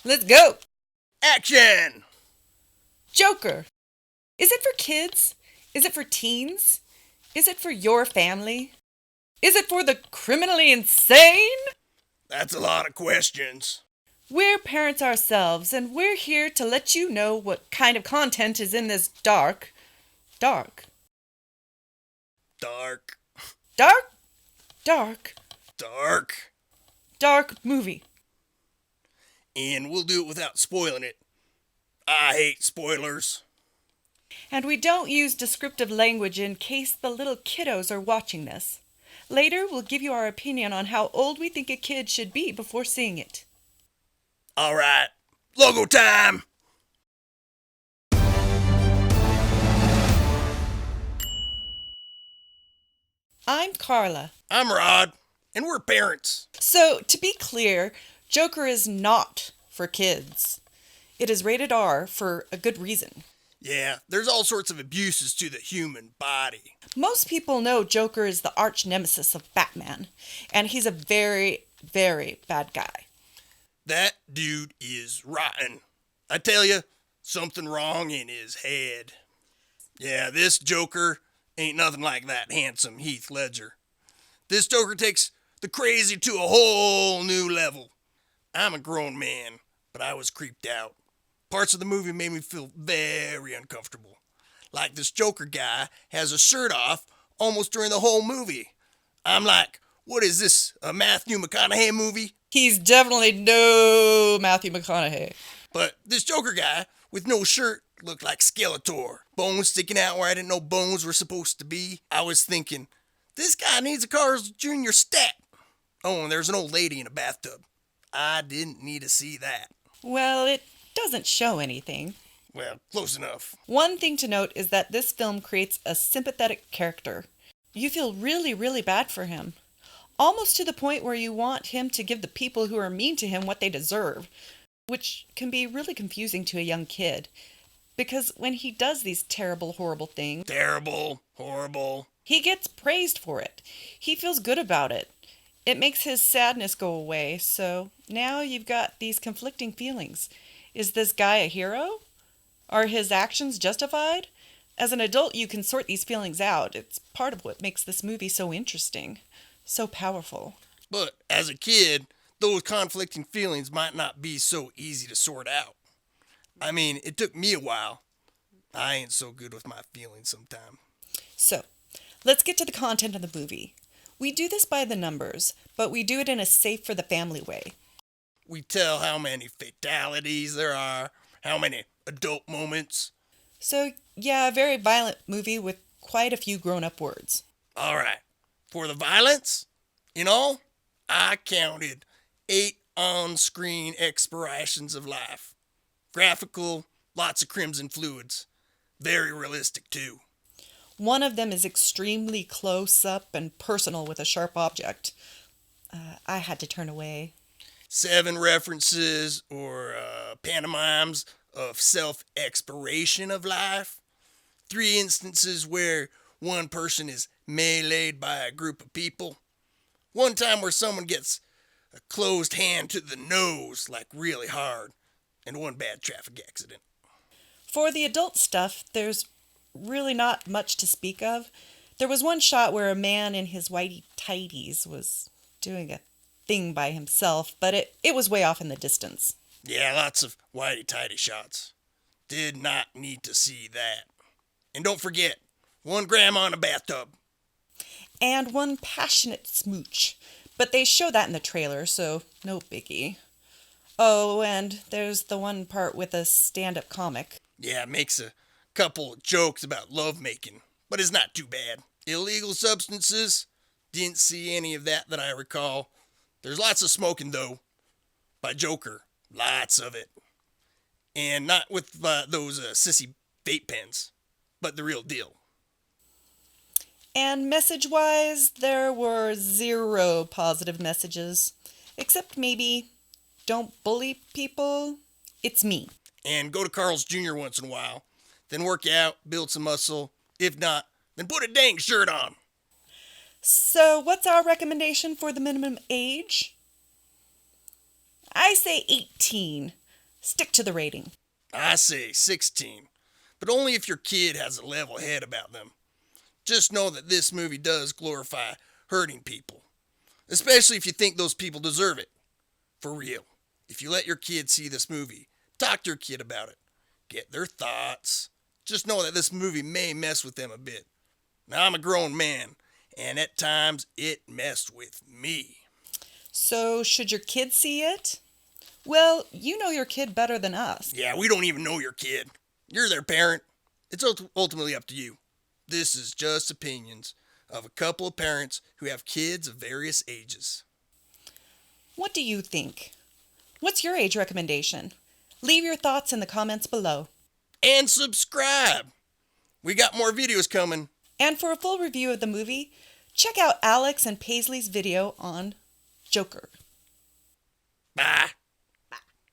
Let's go! Action! Joker. Is it for kids? Is it for teens? Is it for your family? Is it for the criminally insane? That's a lot of questions. We're parents ourselves, and we're here to let you know what kind of content is in this dark, dark, Dark. dark, dark, Dark. dark movie. And we'll do it without spoiling it. I hate spoilers. And we don't use descriptive language in case the little kiddos are watching this. Later, we'll give you our opinion on how old we think a kid should be before seeing it. Alright, logo time! I'm Carla. I'm Rod, and we're parents. So, to be clear, Joker is not for kids. It is rated R for a good reason. Yeah, there's all sorts of abuses to the human body. Most people know Joker is the arch nemesis of Batman, and he's a very, very bad guy. That dude is rotten. I tell you, something wrong in his head. Yeah, this Joker ain't nothing like that handsome Heath Ledger. This Joker takes the crazy to a whole new level. I'm a grown man, but I was creeped out. Parts of the movie made me feel very uncomfortable. Like this Joker guy has a shirt off almost during the whole movie. I'm like, what is this, a Matthew McConaughey movie? He's definitely no Matthew McConaughey. But this Joker guy with no shirt looked like Skeletor. Bones sticking out where I didn't know bones were supposed to be. I was thinking, this guy needs a Carl's Jr. stat. Oh, and there's an old lady in a bathtub. I didn't need to see that. Well, it doesn't show anything. Well, close enough. One thing to note is that this film creates a sympathetic character. You feel really, really bad for him. Almost to the point where you want him to give the people who are mean to him what they deserve, which can be really confusing to a young kid. Because when he does these terrible, horrible things, Terrible, horrible. he gets praised for it. He feels good about it. It makes his sadness go away, so now you've got these conflicting feelings. Is this guy a hero? Are his actions justified? As an adult, you can sort these feelings out. It's part of what makes this movie so interesting, so powerful. But as a kid, those conflicting feelings might not be so easy to sort out. I mean, it took me a while. I ain't so good with my feelings sometimes. So, let's get to the content of the movie. We do this by the numbers, but we do it in a safe for the family way. We tell how many fatalities there are, how many adult moments. So, yeah, a very violent movie with quite a few grown-up words. Alright, for the violence, in all, I counted 8 on-screen expirations of life. Graphical, lots of crimson fluids. Very realistic, too. One of them is extremely close up and personal with a sharp object. I had to turn away. 7 references or pantomimes of self-expiration of life. 3 instances where one person is meleeed by a group of people. 1 time where someone gets a closed hand to the nose, like really hard. And 1 bad traffic accident. For the adult stuff, there's really not much to speak of. There was 1 shot where a man in his whitey tighties was doing a thing by himself, but it was way off in the distance. Yeah, lots of whitey-tighty shots. Did not need to see that. And don't forget, 1 grandma in a bathtub. And 1 passionate smooch. But they show that in the trailer, so no biggie. Oh, and there's the 1 part with a stand-up comic. Yeah, it makes a couple of jokes about lovemaking, but it's not too bad. Illegal substances? Didn't see any of that I recall. There's lots of smoking, though, by Joker. Lots of it. And not with those sissy vape pens, but the real deal. And message-wise, there were 0 positive messages. Except maybe, don't bully people. It's me. And go to Carl's Jr. once in a while. Then work out, build some muscle. If not, then put a dang shirt on. So, what's our recommendation for the minimum age? I say 18. Stick to the rating. I say 16, but only if your kid has a level head about them. Just know that this movie does glorify hurting people, especially if you think those people deserve it. For real. If you let your kid see this movie, talk to your kid about it. Get their thoughts. Just know that this movie may mess with them a bit. Now, I'm a grown man, and at times it messed with me. So, should your kid see it? Well, you know your kid better than us. Yeah, we don't even know your kid. You're their parent. It's ultimately up to you. This is just opinions of a couple of parents who have kids of various ages. What do you think? What's your age recommendation? Leave your thoughts in the comments below. And subscribe. We got more videos coming. And for a full review of the movie, check out Alex and Paisley's video on Joker. Bye.